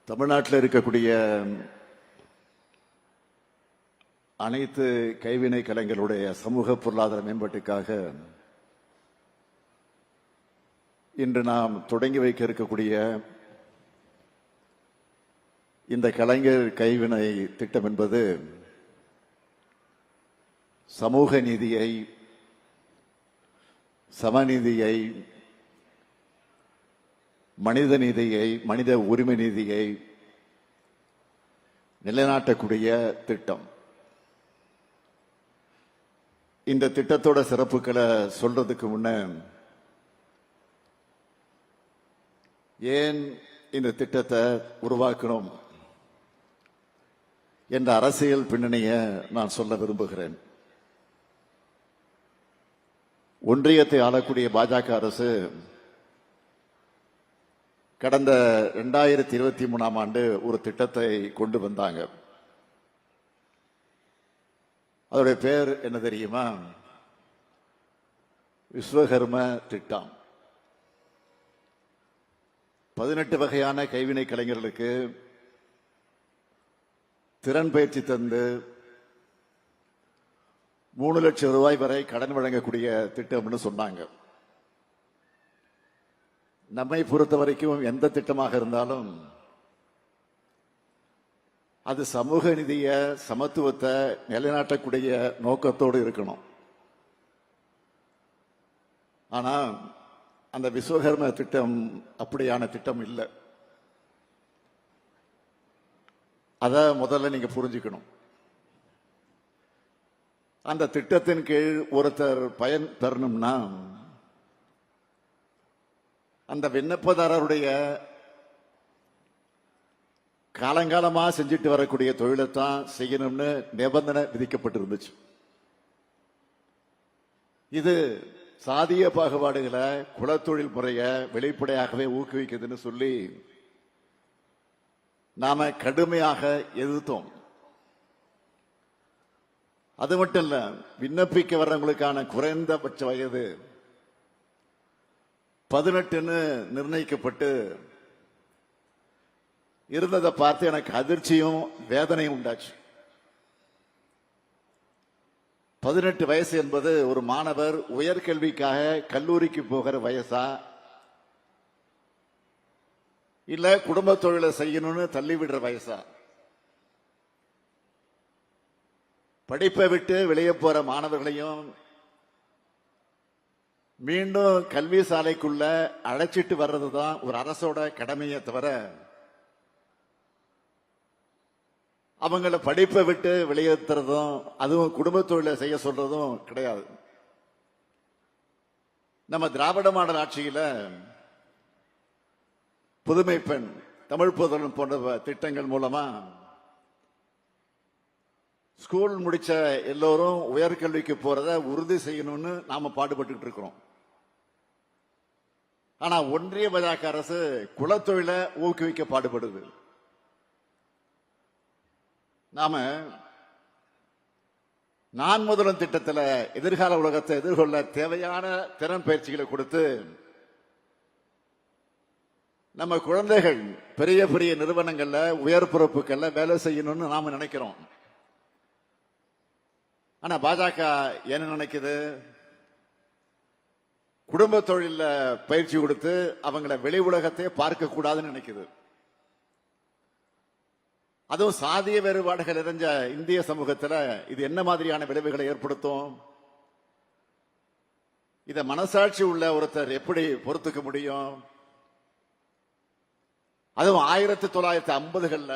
தமிழ்நாட்டில் இருக்கக்கூடிய அனைத்து கைவினை கலைஞர்களுடைய சமூக பொருளாதார மேம்பாட்டுக்காக இன்று நாம் தொடங்கி வைக்க இருக்கக்கூடிய இந்த கலைஞர் கைவினை திட்டம் என்பது சமூக நீதியை, சமநீதியை, மனித நீதியை, மனித உரிமை நீதியை நிலைநாட்டக்கூடிய திட்டம். இந்த திட்டத்தோட சிறப்புகளை சொல்றதுக்கு முன்ன ஏன் இந்த திட்டத்தை உருவாக்கணும் என்ற அரசியல் பின்னணியை நான் சொல்ல விரும்புகிறேன். ஒன்றியத்தை ஆளக்கூடிய பாஜக அரசு கடந்த 2023ஆம் ஆண்டு ஒரு திட்டத்தை கொண்டு வந்தாங்க. அதோடைய பேர் என்ன தெரியுமா? விஸ்வகர்ம திட்டம். 18 வகையான கைவினை கலைஞர்களுக்கு திறன் பயிற்சி தந்து 3 லட்சம் ரூபாய் வரை கடன் வழங்கக்கூடிய திட்டம்னு சொன்னாங்க. நம்மை பொறுத்த வரைக்கும் எந்த திட்டமாக இருந்தாலும் அது சமூக நீதிய, சமத்துவத்தை நிலைநாட்டக்கூடிய நோக்கத்தோடு இருக்கணும். ஆனா அந்த விஸ்வகர்ம திட்டம் அப்படியான திட்டம் இல்லை. அத முதல்ல நீங்க புரிஞ்சுக்கணும். அந்த திட்டத்தின் கீழ் ஒருத்தர் பயன் பெறணும்னா அந்த விண்ணப்பதாரருடைய காலங்காலமா செஞ்சுட்டு வரக்கூடிய தொழிலைத்தான் செய்யணும்னு நிபந்தனை விதிக்கப்பட்டிருந்துச்சு. இது சாதிய பாகுபாடுகளை, குலத்தொழில் முறைய வெளிப்படையாகவே ஊக்குவிக்குதுன்னு சொல்லி நாம கடுமையாக எதிர்த்தோம். அது மட்டும் இல்ல, விண்ணப்பிக்க வர்றவங்களுக்கான குறைந்தபட்ச வயது 18ன்னு நிர்ணயிக்கப்பட்டு இருந்ததை பார்த்து எனக்கு அதிர்ச்சியும் வேதனையும் உண்டாச்சு. 18 வயசு என்பது ஒரு மாணவர் உயர்கல்விக்காக கல்லூரிக்கு போகிற வயசா, இல்ல குடும்ப தொழிலை செய்யணும்னு தள்ளிவிடுற வயசா? படிப்பை விட்டு வெளியே போற மாணவர்களையும் மீண்டும் கல்வி சாலைக்குள்ள அழைச்சிட்டு வர்றதுதான் ஒரு அரசோட கடமையை தவிர அவங்கள படிப்பை விட்டு வெளியேற்றுறதும் அதுவும் குடும்ப தொழிலை செய்ய சொல்றதும் கிடையாது. நம்ம திராவிட மாடல் ஆட்சியில புதுமை பெண், தமிழ் புதல்வன் போன்ற திட்டங்கள் மூலமா ஸ்கூல் முடிச்ச எல்லோரும் உயர்கல்விக்கு போறத உறுதி செய்யணும்னு நாம பாடுபட்டு இருக்கிறோம். ஆனா ஒன்றிய பாஜக அரசு குலத்தொழிலை ஊக்குவிக்க பாடுபடுது. நாம நான் முதலும் திட்டத்தில் எதிர்கால உலகத்தை எதிர்கொள்ள தேவையான திறன் பயிற்சிகளை கொடுத்து நம்ம குழந்தைகள் பெரிய பெரிய நிறுவனங்கள்ல உயர் பொறுப்புகள்ல வேலை செய்யணும்னு நாம நினைக்கிறோம். ஆனா பாஜக என்ன நினைக்குது? குடும்ப தொழில பயிற்சி கொடுத்து அவங்கள வெளி உலகத்தை பார்க்க கூடாதுன்னு நினைக்குது. அதுவும் சாதிய வேறுபாடுகள் நிறைஞ்ச இந்திய சமூகத்தில் இது என்ன மாதிரியான விளைவுகளை ஏற்படுத்தும்? இத மனசாட்சி உள்ள ஒருத்தர் எப்படி பொறுத்துக்க முடியும்? அதுவும் 1950கள்ல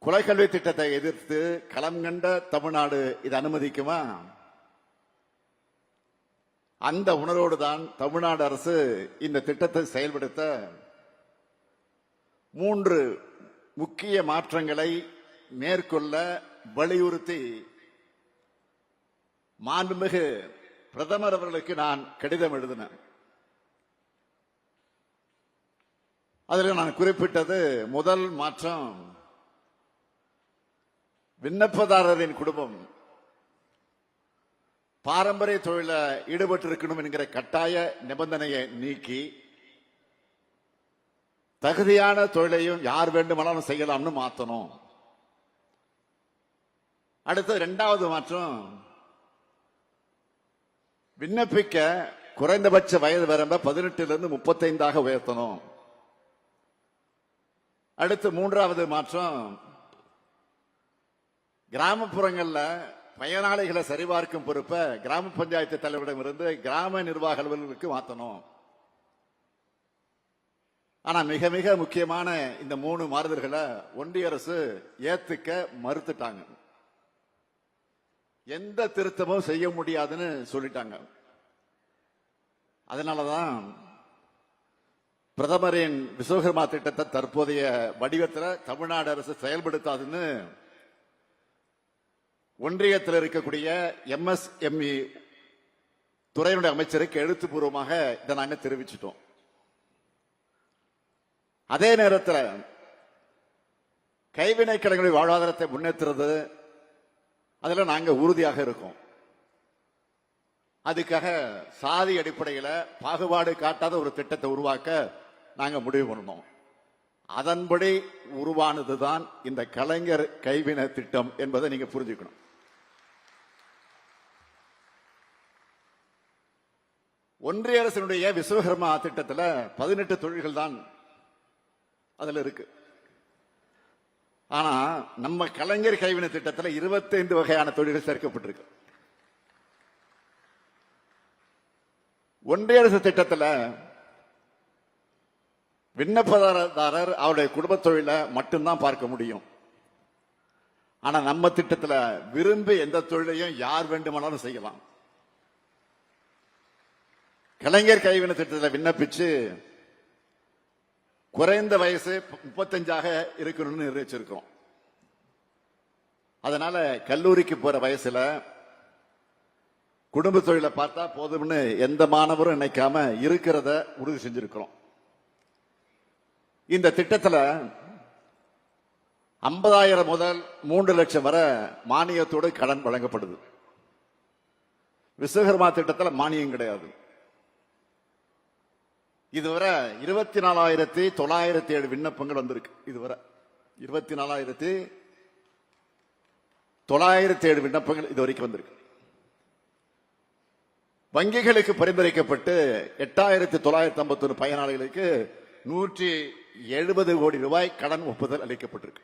குலக்கல்வி திட்டத்தை எதிர்த்து களம் கண்ட தமிழ்நாடு இது அனுமதிக்குமா? அந்த உணர்வோடு தான் தமிழ்நாடு அரசு இந்த திட்டத்தை செயல்படுத்த 3 முக்கிய மாற்றங்களை மேற்கொள்ள வலியுறுத்தி மாண்புமிகு பிரதமர் அவர்களுக்கு நான் கடிதம் எழுதினேன். அதில் நான் குறிப்பிட்டது, முதல் மாற்றம், விண்ணப்பதாரரின் குடும்பம் பாரம்பரிய தொழில ஈடுபட்டிருக்கணும் என்கிற கட்டாய நிபந்தனையை நீக்கி தகுதியான தொழிலையும் யார் வேண்டுமானாலும் செய்யலாம்னு மாத்தணும். அடுத்து இரண்டாவது மாற்றம், விண்ணப்பிக்க குறைந்தபட்ச வயது வரம்ப 18 35 உயர்த்தணும். அடுத்து மூன்றாவது மாற்றம், கிராமப்புறங்கள்ல பயனாளிகளை சரிபார்க்கும் பொறுப்பை கிராம பஞ்சாயத்து தலைவரிடமிருந்து கிராம நிர்வாக அலுவலர்களுக்கு மாற்றணும். ஆனா மிக மிக முக்கியமான இந்த 3 மாறுதல்களை ஒன்றிய அரசு ஏத்துக்க மறுத்துட்டாங்க. எந்த திருத்தமும் செய்ய முடியாதுன்னு சொல்லிட்டாங்க. அதனாலதான் பிரதமரின் விஸ்வகர்மா திட்டத்தை தற்போதைய வடிவத்தில் தமிழ்நாடு அரசு செயல்படுத்தாதுன்னு ஒன்றியத்தில் இருக்கக்கூடிய MSME துறையினுடைய அமைச்சருக்கு எழுத்துப்பூர்வமாக இதை நாங்கள் தெரிவிச்சிட்டோம். அதே நேரத்தில் கைவினை கலைஞர்களுடைய வாழ்வாதாரத்தை முன்னேற்றுறது அதுல நாங்க உறுதியாக இருக்கோம். அதுக்காக சாதி அடிப்படையில் பாகுபாடு காட்டாத ஒரு திட்டத்தை உருவாக்க நாங்க முடிவு பண்ணோம். அதன்படி உருவானதுதான் இந்த கலைஞர் கைவினை திட்டம் என்பதை நீங்க புரிஞ்சுக்கணும். ஒன்றிய அரசினுடைய விஸ்வகர்மா திட்டத்தில் 18 தொழில்கள் தான் அதுல இருக்கு. ஆனா நம்ம கலைஞர் கைவினை திட்டத்தில் 25 வகையான தொழில்கள் சேர்க்கப்பட்டிருக்கு. ஒன்றிய அரசு திட்டத்தில் விண்ணப்பதாரர் அவருடைய குடும்ப தொழிலை மட்டும்தான் பார்க்க முடியும். ஆனா நம்ம திட்டத்தில் விரும்பி எந்த தொழிலையும் யார் வேண்டுமானாலும் செய்யலாம். கலைஞர் கைவினை திட்டத்தில் விண்ணப்பிச்சு குறைந்த வயசு 35 இருக்கணும்னு நிர்ணயிச்சிருக்கோம். அதனால கல்லூரிக்கு போற வயசுல குடும்ப தொழிலை பார்த்தா போதும்னு எந்த மாணவரும் நினைக்காம இருக்கிறத உறுதி செஞ்சிருக்கிறோம். இந்த திட்டத்தில் 50,000 முதல் 3 லட்சம் வரை மானியத்தோடு கடன் வழங்கப்படுது. விஸ்வகர்மா திட்டத்தில் மானியம் கிடையாது. இதுவரை 24,907 விண்ணப்பங்கள் வந்திருக்கு. இதுவரை 24,907 விண்ணப்பங்கள் இதுவரைக்கும் வந்திருக்கு. வங்கிகளுக்கு பரிந்துரைக்கப்பட்டு 8,951 பயனாளிகளுக்கு 170 கோடி ரூபாய் கடன் ஒப்புதல் அளிக்கப்பட்டிருக்கு.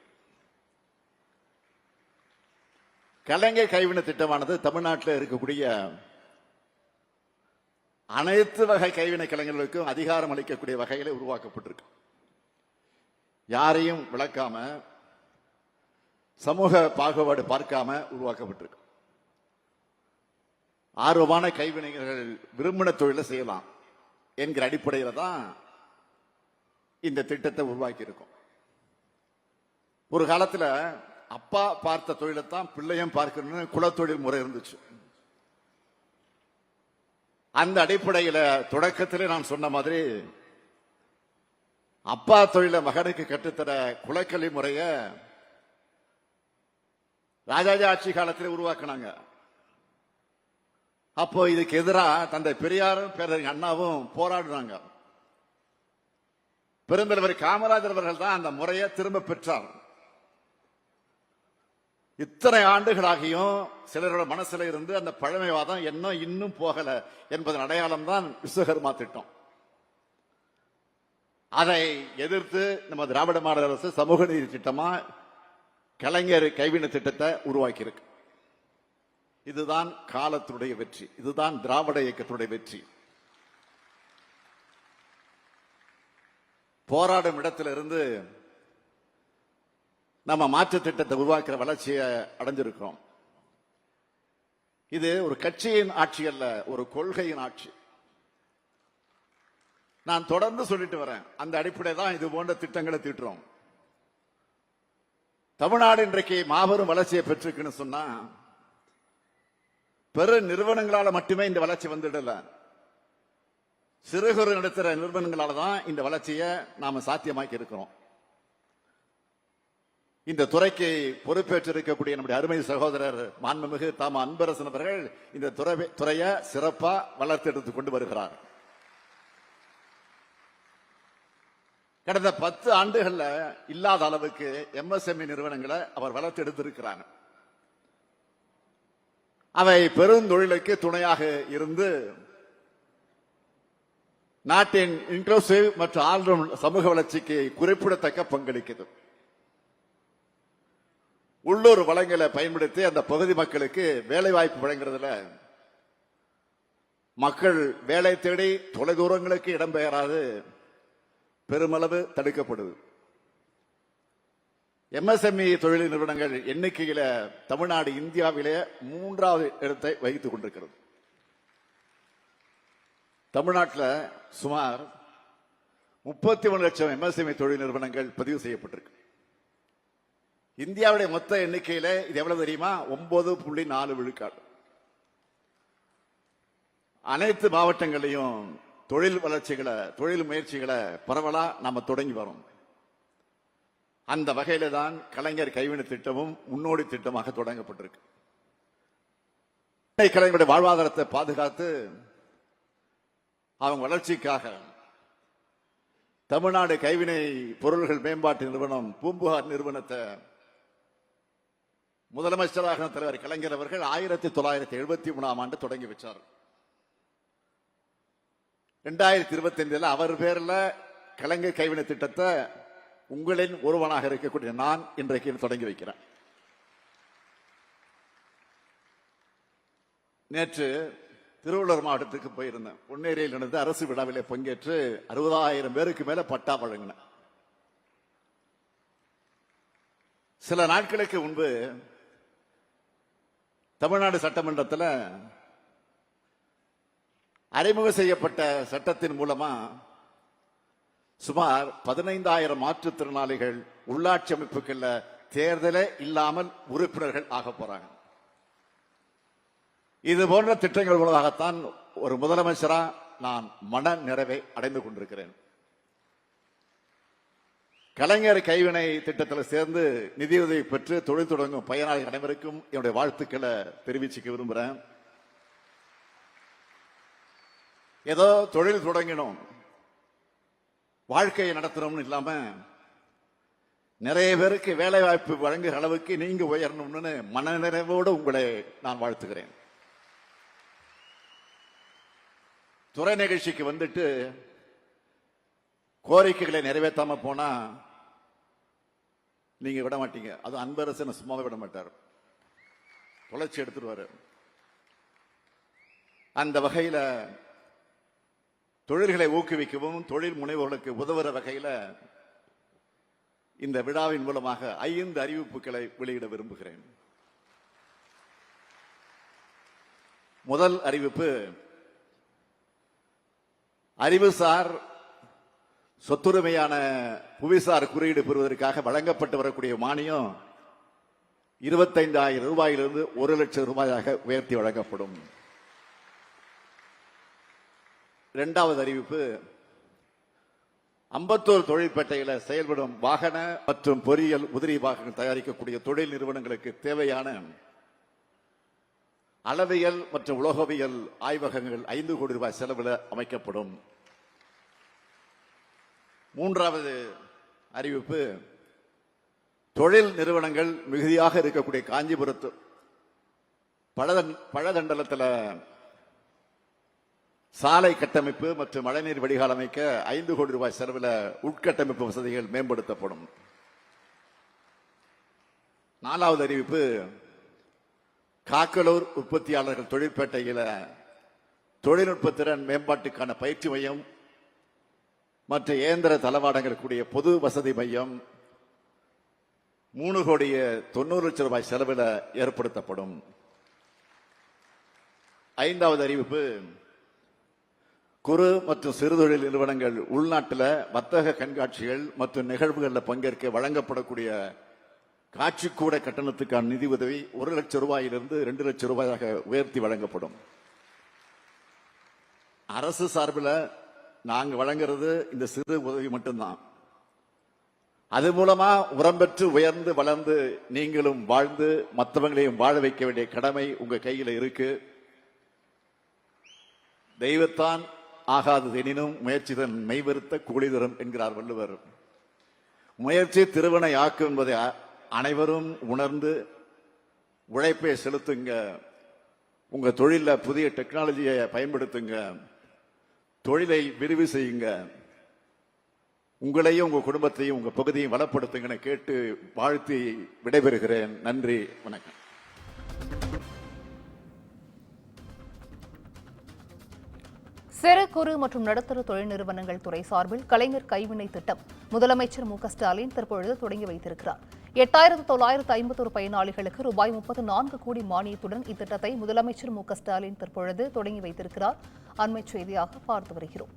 கலைஞர் கைவினை திட்டமானது தமிழ்நாட்டில் இருக்கக்கூடிய அனைத்து வகை கைவினை கலைஞர்களுக்கும் அதிகாரம் அளிக்கக்கூடிய வகையில் உருவாக்கப்பட்டிருக்கு. யாரையும் விளக்காம, சமூக பாகுபாடு பார்க்காம உருவாக்கப்பட்டிருக்கு. ஆர்வமான கைவினைஞர்கள் விரும்பின தொழிலை செய்யலாம் என்கிற அடிப்படையில் தான் இந்த திட்டத்தை உருவாக்கி இருக்கும். ஒரு காலத்தில் அப்பா பார்த்த தொழிலை தான் பிள்ளையும் பார்க்கணும்னு குலத்தொழில் முறை இருந்துச்சு. அந்த அடிப்படையில் தொடக்கத்திலே நான் சொன்ன மாதிரி அப்பா தொழிலை மகனுக்கு கற்றுத்தர குலக்கல்வி முறைய ராஜாஜி ஆட்சி காலத்தில் உருவாக்கினாங்க. அப்போ இதுக்கு எதிராக தந்தை பெரியாரும் பேரறிஞர் அண்ணாவும் போராடினாங்க. பெருந்தலைவர் காமராஜர் அவர்கள் தான் அந்த முறையை திரும்ப பெற்றார். இத்தனை ஆண்டுகளாகியும் சிலரோட மனசுல இருந்து அந்த பழமைவாதம் இன்னும் போகல என்பதன் அடையாளம் தான் விஸ்வகர்மா திட்டம். அதை எதிர்த்து நம்ம திராவிட மாடல் அரசு சமூக நீதி திட்டமா கலைஞர் கைவினை திட்டத்தை உருவாக்கி இருக்கு. இதுதான் காலத்துடைய வெற்றி. இதுதான் திராவிட இயக்கத்துடைய வெற்றி. போராடும் இடத்திலிருந்து நம்ம மாற்று திட்டத்தை உருவாக்குற வளர்ச்சியை அடைஞ்சிருக்கிறோம். இது ஒரு கட்சியின் ஆட்சி அல்ல, ஒரு கொள்கையின் ஆட்சி. நான் தொடர்ந்து சொல்லிட்டு வரேன். அந்த அடிப்படை தான் இது போன்ற திட்டங்களை தீட்டுறோம். தமிழ்நாடு இன்றைக்கு மாபெரும் வளர்ச்சியை பெற்றிருக்குன்னு சொன்னா பெரு நிறுவனங்களால மட்டுமே இந்த வளர்ச்சி வந்துடல. சிறு குறு நடத்துற நிறுவனங்களால தான் இந்த வளர்ச்சியை நாம சாத்தியமாக்கி இருக்கிறோம். இந்த துறைக்கு பொறுப்பேற்றிருக்கக்கூடிய நம்முடைய அருமை சகோதரர் மாண்புமிகு தாம அன்பரசன் அவர்கள் இந்த துறையை சிறப்பா வளர்த்தெடுத்துக் கொண்டு வருகிறார். கடந்த 10 ஆண்டுகள்ல இல்லாத அளவுக்கு MSME நிறுவனங்களை அவர் வளர்த்தெடுத்திருக்கிறார். அவை பெருந்தொழிலுக்கு துணையாக இருந்து நாட்டின் இன்க்ளூசிவ் மற்றும் ஆல்ரவுண்ட் சமூக வளர்ச்சிக்கு குறிப்பிடத்தக்க பங்களிக்குது. உள்ளூர் வளங்களை பயன்படுத்தி அந்த பகுதி மக்களுக்கு வேலை வாய்ப்பு வழங்குறதுல மக்கள் வேலை தேடி தொலைதூரங்களுக்கு இடம்பெயராது பெருமளவு தடுக்கப்படுது. MSME தொழில் நிறுவனங்கள் எண்ணிக்கையில தமிழ்நாடு இந்தியாவிலே 3வது இடத்தை வகித்துக் கொண்டிருக்கிறது. தமிழ்நாட்டில் சுமார் 31 லட்சம் MSME தொழில் நிறுவனங்கள் பதிவு செய்யப்பட்டிருக்கு. இந்தியாவுடைய மொத்த எண்ணிக்கையில இது எவ்வளவு தெரியுமா? 9.4 விழுக்காடு. அனைத்து மாவட்டங்களையும் தொழில் வளர்ச்சிகளை, தொழில் முயற்சிகளை பரவலா நாம தொடங்கி வரோம். அந்த வகையில தான் கலைஞர் கைவினை திட்டமும் முன்னோடி திட்டமாக தொடங்கப்பட்டிருக்கு. கலைஞருடைய வாழ்வாதாரத்தை பாதுகாத்து அவங்க வளர்ச்சிக்காக தமிழ்நாடு கைவினை பொருள்கள் மேம்பாட்டு நிறுவனம் பூம்புகார் நிறுவனத்தை முதலமைச்சராக தலைவர் கலைஞர் அவர்கள் 1973ஆம் ஆண்டு தொடங்கி வச்சார். 2025 அவர் பேர்ல கலைஞர் கைவினை திட்டத்தை உங்களின் ஒருவனாக இருக்கக்கூடிய நான் இன்றைக்கு தொடங்கி வைக்கிறேன். நேற்று திருவள்ளூர் மாவட்டத்துக்கு போயிருந்தேன். பொன்னேரியில் நடந்த அரசு விழாவிலே பங்கேற்று 60,000 பேருக்கு மேல பட்டா வழங்கினேன். சில நாட்களுக்கு முன்பு தமிழ்நாடு சட்டமன்றத்தில் அறிமுகம் செய்யப்பட்ட சட்டத்தின் மூலமா சுமார் 15,000 மாற்றுத்திறனாளிகள் உள்ளாட்சி அமைப்புகள்ல தேர்தலே இல்லாமல் உறுப்பினர்கள் ஆக போறாங்க. இது போன்ற திட்டங்கள் மூலமாகத்தான் ஒரு முதலமைச்சரா நான் மன நிறைவை அடைந்து கொண்டிருக்கிறேன். கலைஞர் கைவினை திட்டத்தில் சேர்ந்து நிதியுதவி பெற்று தொழில் தொடங்கும் பயனாளிகள் அனைவருக்கும் என்னுடைய வாழ்த்துக்களை தெரிவிச்சுக்க விரும்புகிறேன். ஏதோ தொழில் தொடங்கணும், வாழ்க்கையை நடத்தணும்னு இல்லாம நிறைய பேருக்கு வேலை வாய்ப்பு வழங்குகிற அளவுக்கு நீங்க உயரணும்னு மன நிறைவோடு உங்களை நான் வாழ்த்துகிறேன். துறை நிகழ்ச்சிக்கு வந்துட்டு கோரிக்கைகளை நிறைவேற்றாம போனா நீங்க விட மாட்டீங்க. அது அன்பரசன் சும்மாவே விட மாட்டார், தொலைச்சி எடுத்துருவாரு. அந்த வகையில தொழில்களை ஊக்குவிக்கவும் தொழில் முனைவோர்களுக்கு உதவுற வகையில இந்த விழாவின் மூலமாக 5 அறிவிப்புகளை வெளியிட விரும்புகிறேன். முதல் அறிவிப்பு, அறிவுசார் சொத்துரிமையான புவிசார் குறியீடு பெறுவதற்காக வழங்கப்பட்டு வரக்கூடிய மானியம் 25,000 ரூபாயிலிருந்து 1 லட்சம் ரூபாயாக உயர்த்தி வழங்கப்படும். இரண்டாவது அறிவிப்பு, அம்பத்தூர் தொழிற்பேட்டையில் செயல்படும் வாகன மற்றும் பொறியியல் உதிரி பாகங்கள் தயாரிக்கக்கூடிய தொழில் நிறுவனங்களுக்கு தேவையான அளவியல் மற்றும் உலோகவியல் ஆய்வகங்கள் 5 கோடி ரூபாய் செலவில் அமைக்கப்படும். மூன்றாவது அறிவிப்பு, தொழில் நிறுவனங்கள் மிகுதியாக இருக்கக்கூடிய காஞ்சிபுரத்து பழதண்டலத்தில் சாலை கட்டமைப்பு மற்றும் மழைநீர் வடிகால் அமைக்க 5 கோடி ரூபாய் செலவில் உட்கட்டமைப்பு வசதிகள் மேம்படுத்தப்படும். நாலாவது அறிவிப்பு, காக்கலூர் உற்பத்தியாளர்கள் தொழிற்பேட்டையில் தொழில்நுட்ப திறன் மேம்பாட்டுக்கான பயிற்சி மையம் மற்றும் இயந்திர தளவாடங்கள் கூடிய பொது வசதி மையம் 3 கோடியே 90 லட்சம் ரூபாய் செலவில் ஏற்படுத்தப்படும். ஐந்தாவது அறிவிப்பு, குறு மற்றும் சிறுதொழில் நிறுவனங்கள் உள்நாட்டில் வர்த்தக கண்காட்சிகள் மற்றும் நிகழ்வுகளில் பங்கேற்க வழங்கப்படக்கூடிய காட்சிக்கூட கட்டணத்துக்கான நிதி உதவி 1 லட்சம் ரூபாயிலிருந்து 2 லட்சம் ரூபாயாக உயர்த்தி வழங்கப்படும். அரசு சார்பில் நாங்கள் வழங்குறது இந்த சிறு உதவி மட்டும்தான். அது மூலமா உரம்பெற்று உயர்ந்து வளர்ந்து நீங்களும் வாழ்ந்து மற்றவங்களையும் வாழ வைக்க வேண்டிய கடமை உங்க கையில் இருக்கு. தெய்வத்தான் ஆகாததெனினும் முயற்சி தன் மெய்வருத்த கூலி தரும் என்கிறார் வள்ளுவர். முயற்சி திருவினை ஆக்கும் என்பதை அனைவரும் உணர்ந்து உழைப்பை செலுத்துங்க. உங்க தொழில புதிய டெக்னாலஜியை பயன்படுத்துங்க. தொழிலை விரிவு செய்யுங்க. உங்களையும் உங்க குடும்பத்தையும் உங்க பகுதியையும் வளப்படுத்துங்கன்னு கேட்டு வாழ்த்தி விடைபெறுகிறேன். நன்றி, வணக்கம். சிறு குறு மற்றும் நடுத்தர தொழில் நிறுவனங்கள் துறை சார்பில் கலைஞர் கைவினை திட்டம் முதலமைச்சர் மு.க.ஸ்டாலின் தற்பொழுது தொடங்கி வைத்திருக்கிறார். 8951 பயனாளிகளுக்கு ரூபாய் 34 கோடி மானியத்துடன் இத்திட்டத்தை முதலமைச்சர் மு.க.ஸ்டாலின் தற்பொழுது தொடங்கி வைத்திருக்கிறார். அண்மைச் செய்தியாக பார்த்து வருகிறோம்.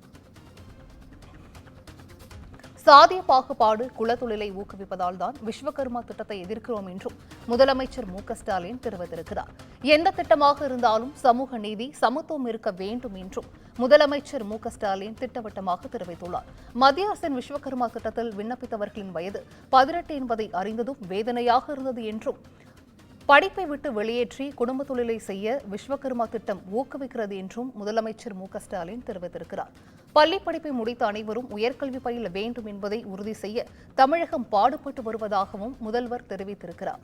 சாதிய பாகுபாடு குலத்தொழிலை ஊக்குவிப்பதால் தான் விஸ்வகர்மா திட்டத்தை எதிர்க்கிறோம் என்றும் முதலமைச்சர் மு.க.ஸ்டாலின் தெரிவித்திருக்கிறார். எந்த திட்டமாக இருந்தாலும் சமூக நீதி, சமத்துவம் இருக்க வேண்டும் என்றும் முதலமைச்சர் மு.க.ஸ்டாலின் திட்டவட்டமாக தெரிவித்துள்ளார். மத்திய அரசின் விஸ்வகர்மா திட்டத்தில் விண்ணப்பித்தவர்களின் வயது 18 என்பதை அறிந்ததும் வேதனையாக இருந்தது என்றும் படிப்பை விட்டு வெளியேற்றி குடும்ப தொழிலை செய்ய விஸ்வகர்மா திட்டம் ஊக்குவிக்கிறது என்றும் முதலமைச்சர் மு.க.ஸ்டாலின் தெரிவித்திருக்கிறார். பள்ளி படிப்பை முடித்த அனைவரும் உயர்கல்வி பயில வேண்டும் என்பதை உறுதி செய்ய தமிழகம் பாடுபட்டு வருவதாகவும் முதல்வர் தெரிவித்திருக்கிறார்.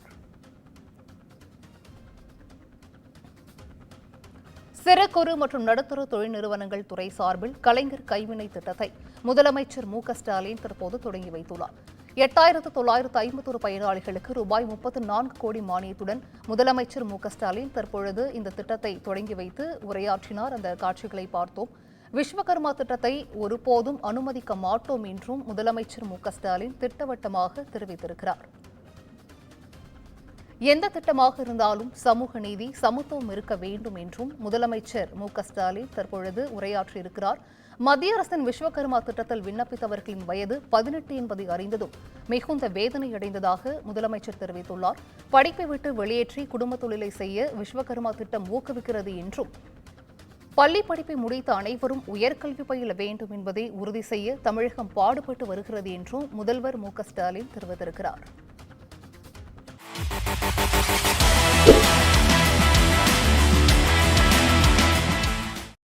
சிறு குறு மற்றும் நடுத்தர தொழில் நிறுவனங்கள் துறை சார்பில் கலைஞர் கைவினை திட்டத்தை முதலமைச்சர் மு.க.ஸ்டாலின் தற்போது தொடங்கி வைத்துள்ளார். 8951 பயனாளிகளுக்கு ரூபாய் 34 கோடி மானியத்துடன் முதலமைச்சர் மு.க.ஸ்டாலின் தற்பொழுது இந்த திட்டத்தை தொடங்கி வைத்து உரையாற்றினார். அந்த காட்சிகளை பார்த்தோம். விஸ்வகர்மா திட்டத்தை ஒருபோதும் அனுமதிக்க மாட்டோம் என்றும் முதலமைச்சர் மு.க.ஸ்டாலின் திட்டவட்டமாக தெரிவித்திருக்கிறார். எந்த திட்டமாக இருந்தாலும் சமூக நீதி, சமத்துவம் இருக்க வேண்டும் என்றும் முதலமைச்சர் மு.க.ஸ்டாலின் தற்பொழுது உரையாற்றியிருக்கிறார். மத்திய அரசின் விஸ்வகர்மா திட்டத்தில் விண்ணப்பித்தவர்களின் வயது 18 என்பதை அறிந்ததும் மிகுந்த வேதனையடைந்ததாக முதலமைச்சர் தெரிவித்துள்ளார். படிப்பை விட்டு வெளியேற்றி குடும்ப தொழிலை செய்ய விஸ்வகர்மா திட்டம் ஊக்குவிக்கிறது என்றும் பள்ளி படிப்பை முடித்த அனைவரும் உயர்கல்வி பயில வேண்டும் என்பதை உறுதி செய்ய தமிழகம் பாடுபட்டு வருகிறது என்றும் முதல்வர் மு.க.ஸ்டாலின் தெரிவித்திருக்கிறார்.